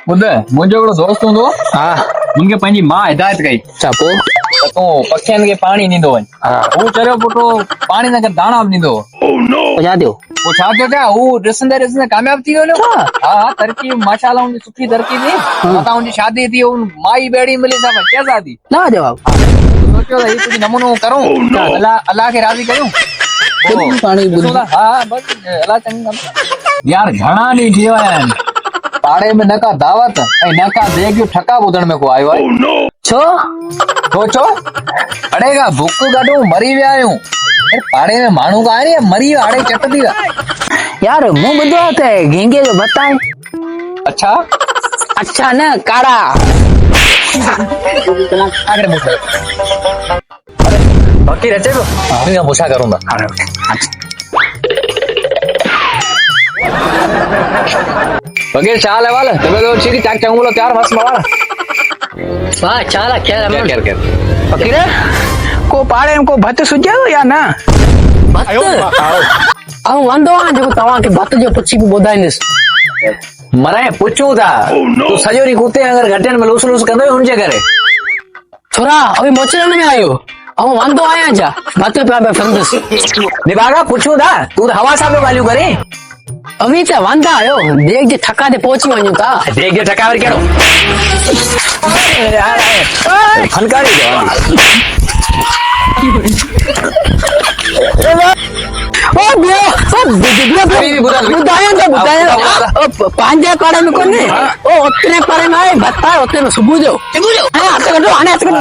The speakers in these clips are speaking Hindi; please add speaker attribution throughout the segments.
Speaker 1: ॿुध मुंहिंजो हिकिड़ो दोस्त हूंदो
Speaker 2: हाँ
Speaker 1: हुनखे पंहिंजी मां हिदायत कई
Speaker 2: छा पोइ
Speaker 1: त तूं पखियुनि खे पाणी ॾींदो वञ। हू चरियो पुटु पाणी न करे दाणा बि ॾींदो।
Speaker 2: पहुंचा दियो
Speaker 1: पोइ छा कयो छा हू ॾिसंदे ॾिसंदे कामयाबु थी वियो। हा तरक़ी माशाल्लाह हुनजी सुठी तरक़ी थी। मथां हुनजी शादी थी माई बेड़ी मिली सब शहज़ादी।
Speaker 2: ना जवाब
Speaker 1: सोचियो त हीउ कुझु नमूनो करूं अल्लाह खे राज़ी कयूं।
Speaker 2: पाणी
Speaker 1: हा बस अल्लाह चङी कमु यार घणा ॾींहं थी विया आहिनि पाड़े में न का दावत ऐं न का देग जो ठका ॿुधण में को आयो आहे।
Speaker 2: छो
Speaker 1: छो अड़े का बुक गॾु मरी विया आहियूं। पाड़े में माण्हू का आहे मरी वियो हाणे चट थी विया।
Speaker 2: यार मूं ॿुधो आहे त घेंगे जो भत्ता आहे।
Speaker 1: अच्छा
Speaker 2: अच्छा न काड़ा
Speaker 1: वकील अचे पियो हुनखां पुछा करूं था। वकील छा हाल अहवाल तबियत ठीक ठाक चङो बोलो तयार मस्त मवार
Speaker 2: वाह चाला क्या
Speaker 1: केर
Speaker 2: फकीर को पाड़े में को भत सुझियो या न भत ऐं वांदो आहे जेको तव्हांखे भत जो पुछी बि ॿुधाईंदुसि।
Speaker 1: मराए पुछूं था तूं सॼो ॾींहुं कुते अगरि घटियुनि में लूस लूस कंदो हुनजे करे
Speaker 2: छोरा अभी मोचरन में आयो ऐं वांदो आहियां छा भत पिया पिया फंदुसि
Speaker 1: निभागा पुछूं था तूं त हवा सां पियो ॻाल्हियूं करे।
Speaker 2: अभी त वांदा आयो देख जे ठका ते पहुची वञूं था।
Speaker 1: देख जे ठका वरी कहिड़ो फनकारी
Speaker 2: पंहिंजे पाड़े में कोन्हे ओतिरे पाड़े में आहे भत्ता ओतिरे में सुबुह जो हथ कढो हाणे हथ कढो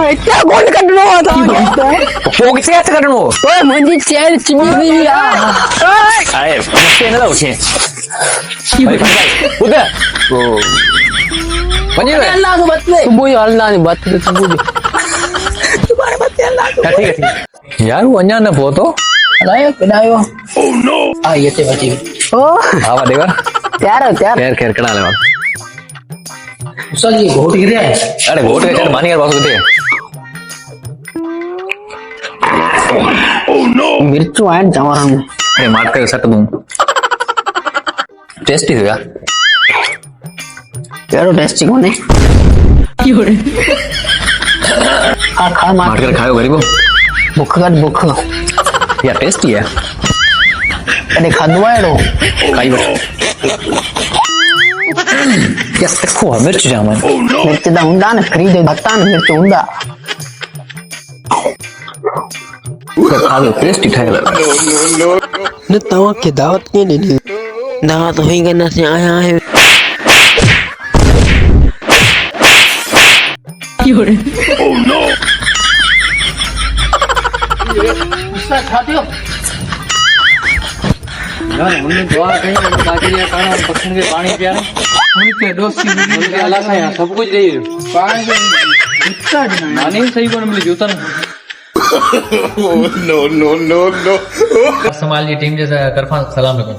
Speaker 2: इतना गोल कढणो आहे
Speaker 1: पोइ किथे हथ कढणो
Speaker 2: ओए मुंहिंजी चेन चिमी वई
Speaker 1: आहे मुझसे न उछे ॿुध वञे
Speaker 2: अल्लाह को बतले सुबुह जो अल्लाह ने बतले सुबुह जो तुम्हारे बतले अल्लाह को
Speaker 1: ठीक है यार वो अञा न पहुतो
Speaker 2: अलाए पिनायो आ ये ते बची ओ
Speaker 1: हा वा देवा
Speaker 2: तैयार हो तैयार
Speaker 1: खैर कड़ा ले
Speaker 2: चल ये घोट गिरे है
Speaker 1: अरे घोट के चल मानी यार बात करते
Speaker 2: मिर्चू आए जवान में
Speaker 1: अरे मार कर सट दूं टेस्टी होगा
Speaker 2: यारो टेस्टी कोने क्यों रे खा मार
Speaker 1: कर खाओ गरीबो
Speaker 2: भूख
Speaker 1: यार टेस्टी है
Speaker 2: अरे खादवा है रो
Speaker 1: खाई बस यार देखो मिर्च जाम है
Speaker 2: मिर्च दा हुंदा ने खरीद भत्ता ने मिर्च हुंदा
Speaker 1: खा लो टेस्टी ठाए लगा
Speaker 3: न तवा के दावत के दी दावत होई गना से आया है
Speaker 2: क्यों रे ओह नो गुस्सा खा दियो
Speaker 1: यार हमने दुआ कही काजरिया खाना पक्षियों के पानी पियाने उनके दोस्त की उनके अल्लाह से सब कुछ दे पानी जूता माने सही कोन मिले जूता नो समाल जी टीम जे तरफां सलाम अलैकुम।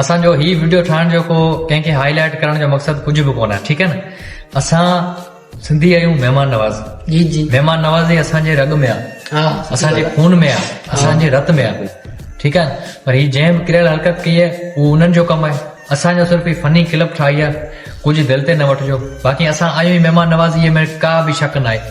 Speaker 1: असांजो ही वीडियो ठाहिण जो को कंहिंखे हाईलाइट करण जो मक़सद कुछ भी कोन आहे ठीक है न। असां सिंधी आहियूं महिमान नवाज़
Speaker 2: जी जी
Speaker 1: महिमान नवाज़ी असांजे रग में आहे असांजे खून में आहे असांजे रत में आहे ठीक है। पर ही जंहिं बि किरियल हरकत कई आहे उहो उन्हनि जो कमु आहे असांजो सिर्फ़ु ही फनी क्लिप ठाही आहे कुझु दिलि ते न वठिजो बाक़ी असां आहियूं महिमान नवाज़ीअ में का बि शक न आहे।